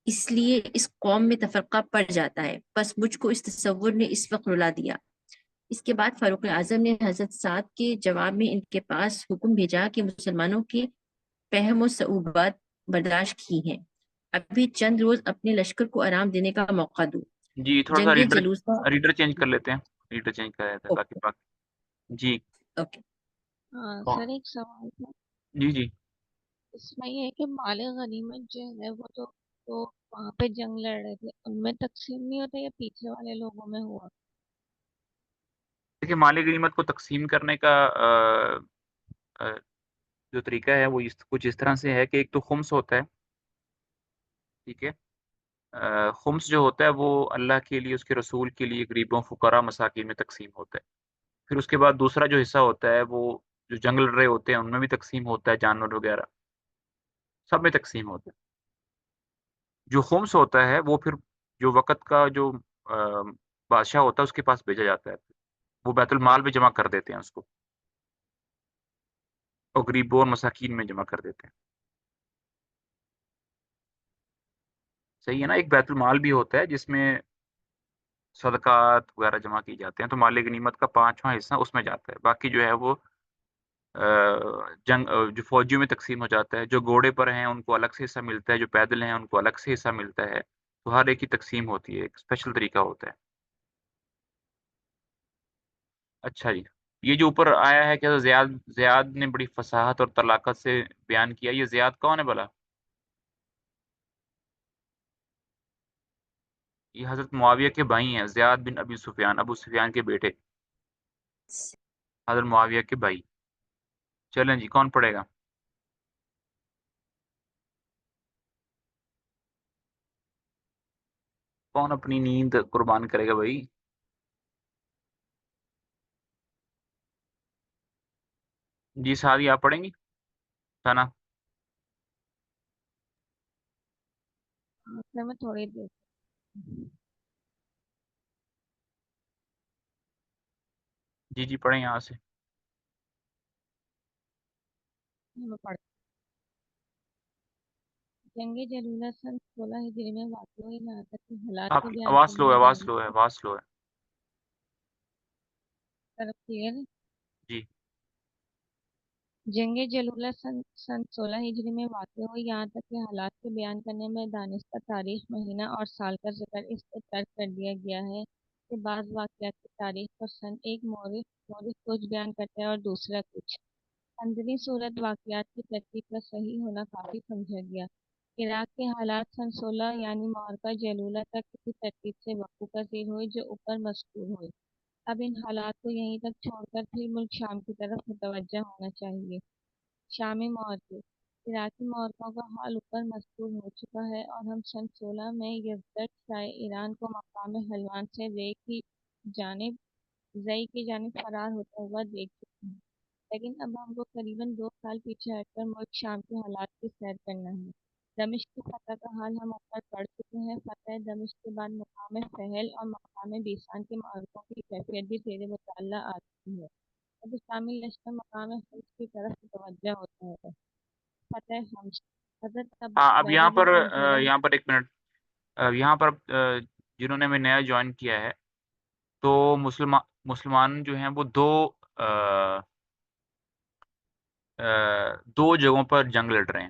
اس لیے اس قوم میں تفرقہ پڑ جاتا ہے، بس مجھ کو اس تصور نے اس وقت رلا دیا۔ اس کے بعد فاروق اعظم نے حضرت سعد کے جواب میں ان کے پاس حکم بھیجا کہ مسلمانوں کے فہم و صعوبات برداشت کی ہیں، ابھی چند روز اپنے لشکر کو آرام دینے کا موقع دو۔ جی تھوڑا سا جنگ جلوسہ ریڈر چینج کر لیتے ہیں، ریڈر چینج کر لیتے ہیں تاکہ جی اوکے۔ سر ایک سوال تھا، جی اس میں یہ ہے کہ مال غنیمت جو ہے وہ تو وہاں پہ جنگ لڑ رہے تھے، ان میں تقسیم نہیں ہوتا یا پیچھے والے لوگوں میں ہوا؟ دیکھیے مال غنیمت کو تقسیم کرنے کا جو طریقہ ہے وہ کچھ اس طرح سے ہے کہ ایک تو خمس ہوتا ہے، ٹھیک ہے، خمس جو ہوتا ہے وہ اللہ کے لیے، اس کے رسول کے لیے، غریبوں، فقراء، مساکین میں تقسیم ہوتا ہے۔ پھر اس کے بعد دوسرا جو حصہ ہوتا ہے وہ جو جنگ لڑ رہے ہوتے ہیں ان میں بھی تقسیم ہوتا ہے، جانور وغیرہ سب میں تقسیم ہوتا ہے۔ جو خمس ہوتا ہے وہ پھر جو وقت کا جو بادشاہ ہوتا ہے اس کے پاس بھیجا جاتا ہے، وہ بیت المال میں جمع کر دیتے ہیں اس کو، اور غریبوں اور مساکین میں جمع کر دیتے ہیں۔ صحیح ہے نا؟ ایک بیت المال بھی ہوتا ہے جس میں صدقات وغیرہ جمع کی جاتے ہیں، تو مال غنیمت کا 5واں حصہ اس میں جاتا ہے، باقی جو ہے وہ جنگ جو فوجیوں میں تقسیم ہو جاتا ہے، جو گھوڑے پر ہیں ان کو الگ سے حصہ ملتا ہے، جو پیدل ہیں ان کو الگ سے حصہ ملتا ہے، تو ہر ایک کی تقسیم ہوتی ہے، ایک اسپیشل طریقہ ہوتا ہے۔ اچھا جی، یہ جو اوپر آیا ہے کہ زیاد نے بڑی فصاحت اور طلاقت سے بیان کیا، یہ زیاد کون ہے بھلا؟ یہ حضرت معاویہ کے بھائی ہیں، زیاد بن ابی سفیان، ابو سفیان کے بیٹے، حضرت معاویہ کے بھائی۔ چلیں جی، کون پڑھے گا؟ کون اپنی نیند قربان کرے گا بھائی؟ جی سادی آپ پڑھیں گی؟ ثنا؟ سر میں تھوڑی دیر جی پڑھیں یہاں سے۔ میں پڑھتی ہوں۔ جنگ جلولہ سن 16 ہجری میں واقع ہوئی، یہاں تک کہ حالات آپ کے کی بیان آواز کرنے سلو ہے، میں آواز دانش سلو ہے، آواز سلو ہے۔ طرف کلیئر ہے۔ جی جنگ جلولہ سن 16 ہجری میں واقع ہوئی، یہاں تک کہ حالات کے بیان کرنے میں دانستہ تاریخ، مہینہ اور سال کا ذکر اس سے ترک کر دیا گیا ہے کہ بعض واقعات کی تاریخ پر سن ایک مورخ کچھ بیان کرتا ہے اور دوسرا کچھ۔ اندری صورت واقعات کی ترتیب کا صحیح ہونا کافی سمجھا گیا۔ عراق کے حالات سن 16 یعنی معرکہ جلولہ تک کسی ترتیب سے وقوع پذیر ہوئے جو اوپر مذکور ہوئے۔ اب ان حالات کو یہیں تک چھوڑ کر پھر ملک شام کی طرف متوجہ ہونا چاہیے۔ شامی معرکے، عراقی معرکوں کا حال اوپر مذکور ہو چکا ہے اور ہم سن 16 میں یزدگرد شاہ ایران کو مقام حلوان سے زئی کی جانب فرار ہوتا ہوا دیکھ چکے ہیں، لیکن اب ہم کو قریباً 2 سال پیچھے ہٹ کر ملک شام کے حالات کی سیر کرنا ہے۔ دمشق کی فتح کا حال ہم اوپر پڑھ چکے ہیں۔ فتح دمشق کے بعد مقام فہل اور مقام بیسان کے معرکوں کی کیفیت بھی زیر مطالعہ آ چکی ہے۔ اب شامی لشکر مقام حمص کی طرف متوجہ ہوتا ہے۔ فتح حمص، حضرت اب یہاں عبیدہ پر بن زیاد یہاں پر ایک منٹ، یہاں پر جنہوں نے ہمیں نیا جوائن کیا ہے، تو مسلمان جو ہیں وہ دو جگہوں پر جنگ لڑ رہے ہیں۔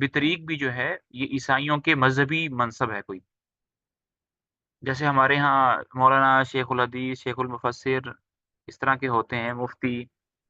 بطریق بھی جو ہے یہ عیسائیوں کے مذہبی منصب ہے کوئی، جیسے ہمارے ہاں مولانا شیخ الحدیث، شیخ المفسر اس طرح کے ہوتے ہیں، مفتی،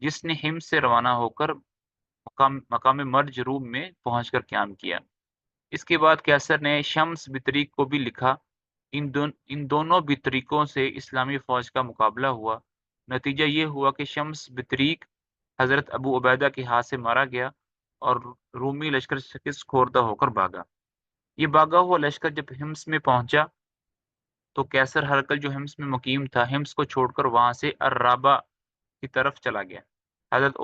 جس نے ہمس سے روانہ ہو کر مقام مرج روم میں پہنچ کر قیام کیا۔ اس کے بعد کیسر نے شمس بطریق کو بھی لکھا۔ ان دونوں بطریقوں سے اسلامی فوج کا مقابلہ ہوا۔ نتیجہ یہ ہوا کہ شمس بطریق حضرت ابو عبیدہ کے ہاتھ سے مارا گیا اور رومی لشکر شکست خوردہ ہو کر بھاگا۔ یہ بھاگا ہوا لشکر جب ہمس میں پہنچا تو کیسر ہرقل جو ہمس میں مقیم تھا، ہمس کو چھوڑ کر وہاں سے الرابا کی طرف چلا گیا۔ حضرت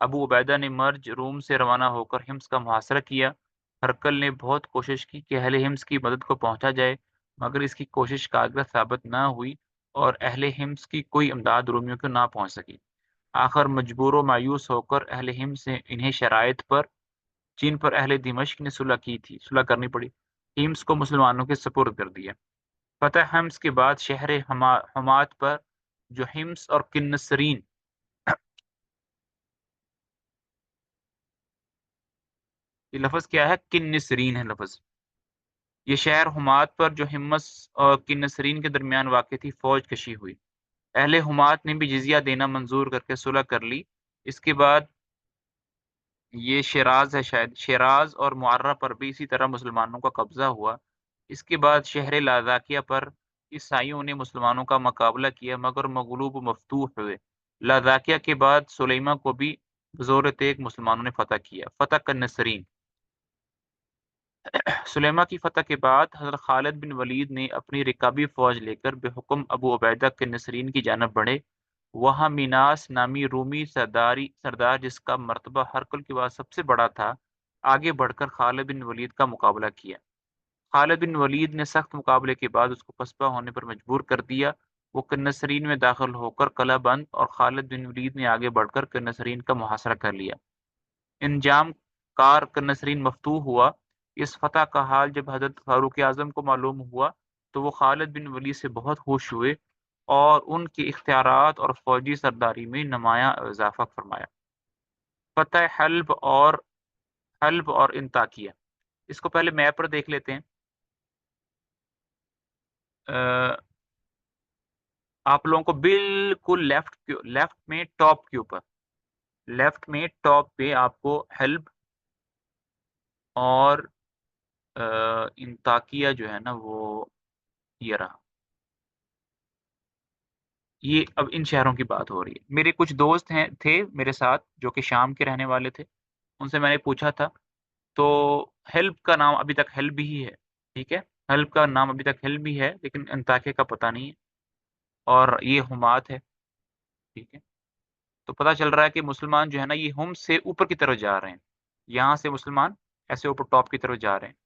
ابو عبیدہ نے مرج روم سے روانہ ہو کر ہمس کا محاصرہ کیا۔ ہرقل نے بہت کوشش کی کہ اہل ہمس کی مدد کو پہنچا جائے، مگر اس کی کوشش کارگر ثابت نہ ہوئی اور اہل ہمس کی کوئی امداد رومیوں کو نہ پہنچ سکی۔ آخر مجبور و مایوس ہو کر اہل ہمس نے انہیں شرائط پر جن پر اہل دمشق نے صلح کرنی پڑی، ہمس کو مسلمانوں کے سپرد کر دیا۔ فتح ہمس کے بعد شہر حمات پر جو ہمس اور کنسرین یہ لفظ کیا ہے؟ کنسرین ہے لفظ۔ یہ شہر حمات پر جو ہمس اور کنسرین کے درمیان واقع تھی فوج کشی ہوئی۔ اہل حمات نے بھی جزیہ دینا منظور کر کے صلح کر لی۔ اس کے بعد یہ شیراز ہے، شاید شیراز اور معرہ پر بھی اسی طرح مسلمانوں کا قبضہ ہوا۔ اس کے بعد شہر لاذاقیہ پر عیسائیوں نے مسلمانوں کا مقابلہ کیا مگر مغلوب و مفتوح ہوئے۔ لاذاقیہ کے بعد سلیمہ کو بھی بزور تیغ مسلمانوں نے فتح کیا۔ فتح کنسرین سلیمہ کی فتح کے بعد حضرت خالد بن ولید نے اپنی رکابی فوج لے کر بے حکم ابو عبیدہ کے نصرین کی جانب بڑھے۔ وہاں میناس نامی رومی سردار جس کا مرتبہ ہرقل کے بعد سب سے بڑا تھا، آگے بڑھ کر خالد بن ولید کا مقابلہ کیا۔ خالد بن ولید نے سخت مقابلے کے بعد اس کو پسپا ہونے پر مجبور کر دیا۔ وہ کنسرین میں داخل ہو کر قلعہ بند اور خالد بن ولید نے آگے بڑھ کر کنسرین کا محاصرہ کر لیا۔ انجام کار کنسرین مفتوح ہوا۔ اس فتح کا حال جب حضرت فاروق اعظم کو معلوم ہوا تو وہ خالد بن ولید سے بہت خوش ہوئے اور ان کے اختیارات اور فوجی سرداری میں نمایاں اضافہ فرمایا۔ فتح حلب اور انطاکیہ، اس کو پہلے میپ پر دیکھ لیتے ہیں۔ آپ لوگوں کو بالکل لیفٹ میں ٹاپ کے اوپر، لیفٹ میں ٹاپ پہ آپ کو حلب اور انطاکیہ جو ہے نا وہ یہ رہا۔ یہ اب ان شہروں کی بات ہو رہی ہے۔ میرے کچھ دوست تھے میرے ساتھ جو کہ شام کے رہنے والے تھے، ان سے میں نے پوچھا تھا تو حلب کا نام ابھی تک حلب ہی ہے، ٹھیک ہے، حلب کا نام ابھی تک حلب ہی ہے، لیکن انطاکیہ کا پتہ نہیں ہے، اور یہ حمات ہے، ٹھیک ہے۔ تو پتہ چل رہا ہے کہ مسلمان جو ہے نا یہ ہم سے اوپر کی طرف جا رہے ہیں، یہاں سے مسلمان ایسے اوپر ٹاپ کی طرف جا رہے ہیں۔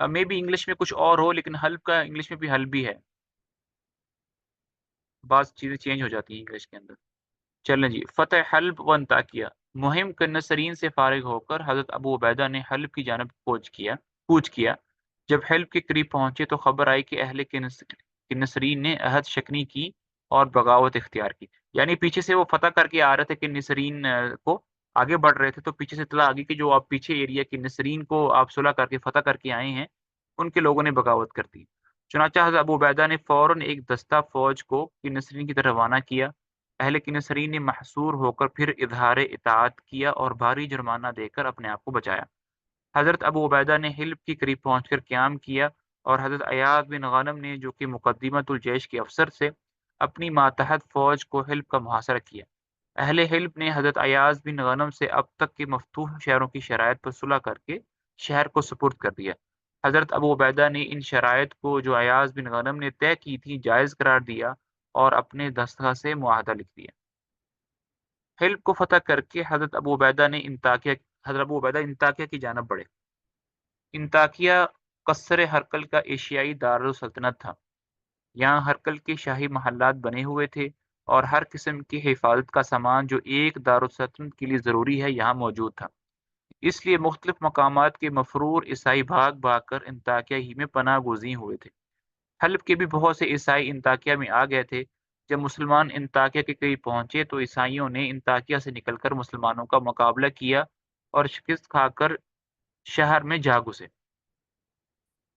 مے بی انگلش میں کچھ اور ہو، لیکن حلب کا انگلش میں بھی حلب ہی ہے، بعض چیزیں چینج ہو جاتی ہیں انگلش کے اندر۔ چلیں جی، فتح حلب و انطاکیہ۔ مہم کنسرین سے فارغ ہو کر حضرت ابو عبیدہ نے حلب کی جانب کوچ کیا۔ جب حلب کے قریب پہنچے تو خبر آئی کہ اہل کنسرین نے عہد شکنی کی اور بغاوت اختیار کی، یعنی پیچھے سے وہ فتح کر کے آ رہے تھے کہ نسرین کو آگے بڑھ رہے تھے، تو پیچھے سے اطلاع آگی کہ جو آپ پیچھے ایریا کی نسرین کو آپ صلح کر کے فتح کر کے آئے ہیں، ان کے لوگوں نے بغاوت کر دی۔ چنانچہ حضرت ابو عبیدہ نے فوراً ایک دستہ فوج کو کنسرین کی طرف روانہ کیا۔ اہل کنسرین نے محصور ہو کر پھر اظہار اطاعت کیا اور بھاری جرمانہ دے کر اپنے آپ کو بچایا۔ حضرت ابو عبیدہ نے حلب کے قریب پہنچ کر قیام کیا اور حضرت ایاز بن غنم نے جو کہ مقدمۃ الجیش کے افسر سے اپنی ماتحت فوج کو حلب کا محاصرہ کیا۔ اہل حلب نے حضرت ایاز بن غنم سے اب تک کے مفتوح شہروں کی شرائط پر صلح کر کے شہر کو سپرد کر دیا۔ حضرت ابو عبیدہ نے ان شرائط کو جو ایاز بن غنم نے طے کی تھی جائز قرار دیا اور اپنے دستخط سے معاہدہ لکھ دیا۔ حلب کو فتح کر کے حضرت ابو عبیدہ انطاکیہ کی جانب بڑھے۔ انطاکیہ قصر ہرقل کا ایشیائی دارالسلطنت تھا۔ یہاں ہرقل کے شاہی محلات بنے ہوئے تھے اور ہر قسم کی حفاظت کا سامان جو ایک دارالسلطنت کے لیے ضروری ہے یہاں موجود تھا۔ اس لیے مختلف مقامات کے مفرور عیسائی بھاگ بھاگ کر انطاکیہ ہی میں پناہ گزین ہوئے تھے۔ حلب کے بھی بہت سے عیسائی انطاکیہ میں آ گئے تھے۔ جب مسلمان انطاکیہ کے قریب پہنچے تو عیسائیوں نے انطاکیہ سے نکل کر مسلمانوں کا مقابلہ کیا اور شکست کھا کر شہر میں جا گھسے۔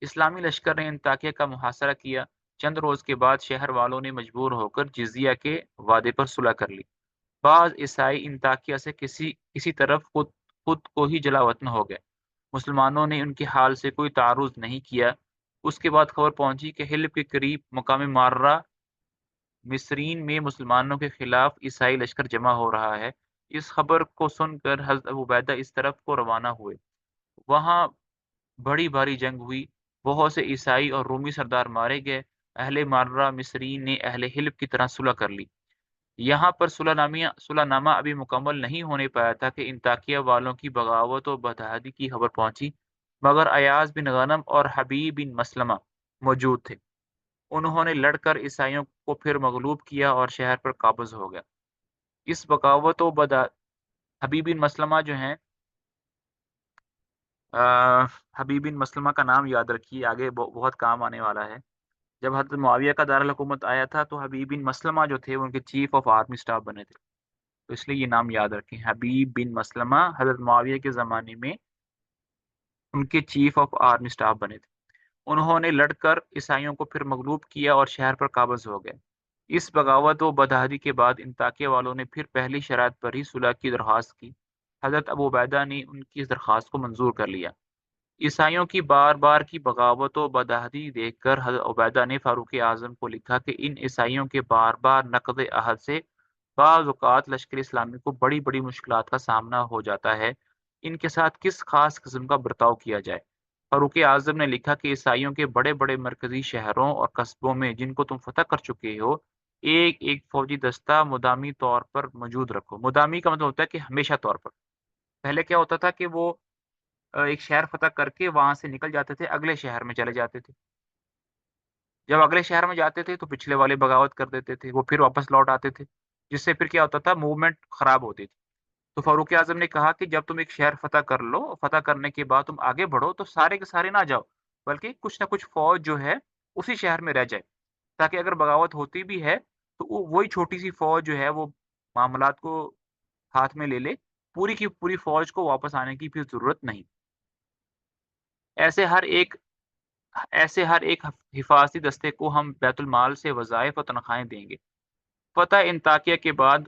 اسلامی لشکر نے انطاکیہ کا محاصرہ کیا۔ چند روز کے بعد شہر والوں نے مجبور ہو کر جزیہ کے وعدے پر صلح کر لی۔ بعض عیسائی انطاکیہ سے کسی طرف خود کو ہی جلا وطن ہو گئے۔ مسلمانوں نے ان کے حال سے کوئی تعرض نہیں کیا۔ اس کے بعد خبر پہنچی کہ حلب کے قریب مقام مارہ مصرین میں مسلمانوں کے خلاف عیسائی لشکر جمع ہو رہا ہے۔ اس خبر کو سن کر حضرت ابو عبیدہ اس طرف کو روانہ ہوئے۔ وہاں بڑی بھاری جنگ ہوئی، بہت سے عیسائی اور رومی سردار مارے گئے۔ اہل مارہ مصرین نے اہل حلب کی طرح صلح کر لی۔ یہاں پر صلح نامہ ابھی مکمل نہیں ہونے پایا تھا کہ انطاکیہ والوں کی بغاوت و بدہادی کی خبر پہنچی، مگر ایاز بن غنم اور حبیب بن مسلمہ موجود تھے۔ انہوں نے لڑ کر عیسائیوں کو پھر مغلوب کیا اور شہر پر قابض ہو گیا۔ اس بغاوت و حبیب بن مسلمہ جو ہیں، حبیب بن مسلمہ کا نام یاد رکھیے، آگے بہت کام آنے والا ہے۔ جب حضرت معاویہ کا دارالحکومت آیا تھا تو حبیب بن مسلمہ جو تھے ان کے چیف آف آرمی سٹاف بنے تھے، تو اس لیے یہ نام یاد رکھیں۔ حبیب بن مسلمہ حضرت معاویہ کے زمانے میں ان کے چیف آف آرمی سٹاف بنے تھے۔ انہوں نے لڑ کر عیسائیوں کو پھر مغلوب کیا اور شہر پر قابض ہو گئے۔ اس بغاوت و بدہادی کے بعد انطاکیہ والوں نے پھر پہلی شرائط پر ہی صلح کی درخواست کی۔ حضرت ابو عبیدہ نے ان کی اس درخواست کو منظور کر لیا۔ عیسائیوں کی بار بار کی بغاوت و بدہادی دیکھ کر حضرت عبیدہ نے فاروق اعظم کو لکھا کہ ان عیسائیوں کے بار بار نقض عہد سے بعض اوقات لشکر اسلامی کو بڑی بڑی مشکلات کا سامنا ہو جاتا ہے، ان کے ساتھ کس خاص قسم کا برتاؤ کیا جائے۔ فاروق اعظم نے لکھا کہ عیسائیوں کے بڑے بڑے مرکزی شہروں اور قصبوں میں جن کو تم فتح کر چکے ہو، ایک ایک فوجی دستہ مدامی طور پر موجود رکھو۔ مدامی کا مطلب ہوتا ہے کہ ہمیشہ طور پر۔ پہلے کیا ہوتا تھا کہ وہ ایک شہر فتح کر کے وہاں سے نکل جاتے تھے، اگلے شہر میں چلے جاتے تھے۔ جب اگلے شہر میں جاتے تھے تو پچھلے والے بغاوت کر دیتے تھے، وہ پھر واپس لوٹ آتے تھے، جس سے پھر کیا ہوتا تھا، موومنٹ خراب ہوتی تھی۔ تو فاروق اعظم نے کہا کہ جب تم ایک شہر فتح کر لو، فتح کرنے کے بعد تم آگے بڑھو تو سارے کے سارے نہ جاؤ، بلکہ کچھ نہ کچھ فوج جو ہے اسی شہر میں رہ جائے، تاکہ اگر بغاوت ہوتی بھی ہے تو وہی چھوٹی سی فوج جو ہے وہ معاملات کو ہاتھ میں لے لے، پوری کی پوری فوج کو واپس آنے کی پھر ضرورت نہیں۔ ایسے ہر ایک ایسے ہر ایک حفاظتی دستے کو ہم بیت المال سے وظائف و تنخواہیں دیں گے۔ فتح انطاکیہ کے بعد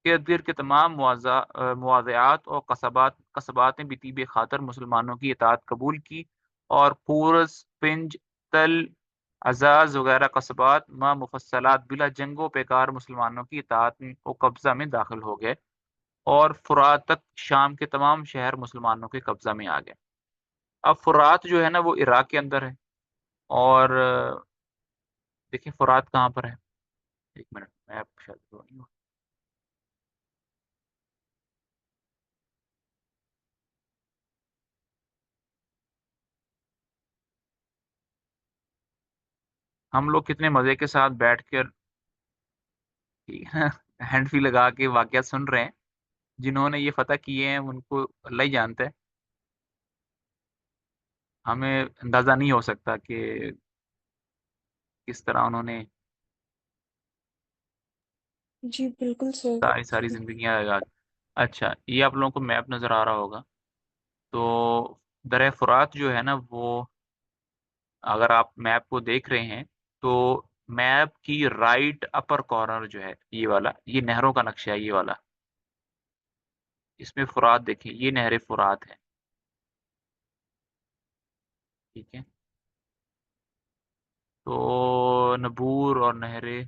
ارد گرد کے تمام مواضعات اور قصبات نے بھی طیب خاطر مسلمانوں کی اطاعت قبول کی، اور پورس، پنج، تل، عزاز وغیرہ قصبات مفصلات بلا جنگ و پیکار مسلمانوں کی اطاعت و قبضہ میں داخل ہو گئے، اور فرات تک شام کے تمام شہر مسلمانوں کے قبضہ میں آ گئے۔ اب فرات جو ہے نا وہ عراق کے اندر ہے، اور دیکھیں فرات کہاں پر ہے، ایک منٹ میں شاید ہم لوگ کتنے مزے کے ساتھ بیٹھ کر ہینڈ فری لگا کے واقعات سن رہے ہیں، جنہوں نے یہ فتح کیے ہیں ان کو اللہ ہی جانتا ہے، ہمیں اندازہ نہیں ہو سکتا کہ کس طرح انہوں نے جی بالکل سر. ساری ساری زندگیاں لگا دی۔ اچھا، یہ آپ لوگوں کو میپ نظر آ رہا ہوگا، تو درہ فرات جو ہے نا وہ، اگر آپ میپ کو دیکھ رہے ہیں تو میپ کی رائٹ اپر کارنر جو ہے یہ والا، یہ نہروں کا نقشہ ہے، یہ والا، اس میں فرات دیکھیں، یہ نہر فرات ہے، ٹھیک ہے۔ تو نبور اور نہریں،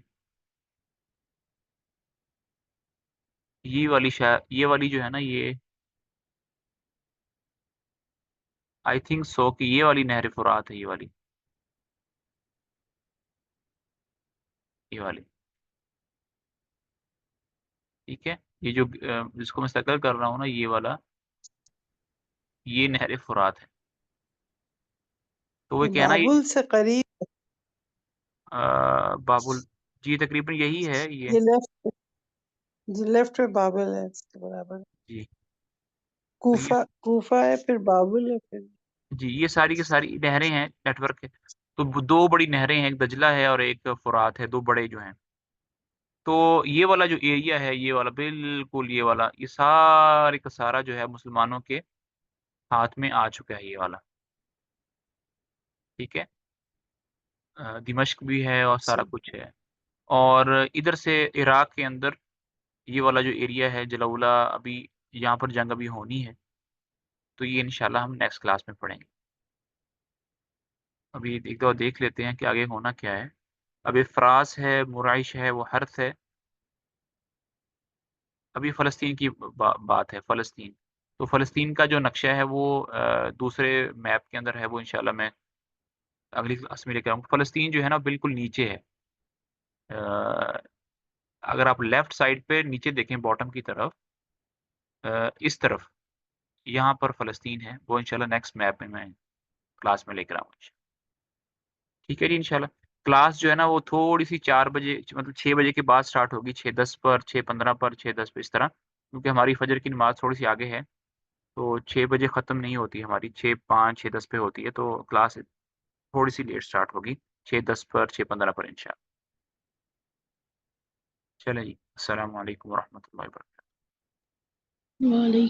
یہ والی جو ہے نا، یہ آئی تھنک سو کہ یہ والی نہر فرات ہے، یہ والی، ٹھیک ہے۔ یہ جو جس کو میں سرکل کر رہا ہوں نا، یہ والا، یہ نہر فرات ہے۔ تو وہ کہنا یہ بابل سے قریب بابل، جی تقریباً یہی ہے یہ، یہ لیفٹ، جی لیفٹ میں بابل ہے، اس کے برابر۔ جی تو یہ کوفہ ہے، پھر بابل ہے، پھر جی یہ ساری کی ساری نہریں ہیں نیٹ ورک کے. تو دو بڑی نہریں ہیں، ایک دجلہ ہے اور ایک فرات ہے، دو بڑے جو ہیں. تو یہ والا جو ایریا ہے، یہ والا بالکل، یہ والا، یہ سارے کا سارا جو ہے مسلمانوں کے ہاتھ میں آ چکا ہے، یہ والا. ٹھیک ہے. دمشق بھی ہے اور سارا جی کچھ ہے. اور ادھر سے عراق کے اندر یہ والا جو ایریا ہے جلولہ، ابھی یہاں پر جنگ ابھی ہونی ہے. تو یہ انشاءاللہ ہم نیکسٹ کلاس میں پڑھیں گے. ابھی ایک دو دیکھ لیتے ہیں کہ آگے ہونا کیا ہے. ابھی فراس ہے، مرائش ہے، وہ حرث ہے. ابھی فلسطین کی بات ہے، فلسطین. تو فلسطین کا جو نقشہ ہے وہ دوسرے میپ کے اندر ہے، وہ انشاءاللہ میں اگلی کلاس میں لے کے آؤں گا. فلسطین جو ہے نا بالکل نیچے ہے. اگر آپ لیفٹ سائڈ پہ نیچے دیکھیں باٹم کی طرف، اس طرف یہاں پر فلسطین ہے. وہ انشاءاللہ نیکسٹ میپ میں کلاس میں لے کر آؤں گا. ٹھیک ہے جی. انشاءاللہ کلاس جو ہے نا وہ تھوڑی سی 4 بجے، مطلب 6 بجے کے بعد سٹارٹ ہوگی، 6:10 پر، 6:15 پر، 6:10 پہ، اس طرح. کیونکہ ہماری فجر کی نماز تھوڑی سی آگے ہے، تو 6 بجے ختم نہیں ہوتی ہماری، 6:05 6:10 پہ ہوتی ہے. تو کلاس تھوڑی سی لیٹ سٹارٹ ہوگی، 6:10 پر، 6:15 پر انشاءاللہ. چلیں جی، السلام علیکم ورحمۃ اللہ وبرکاتہ. وعلیکم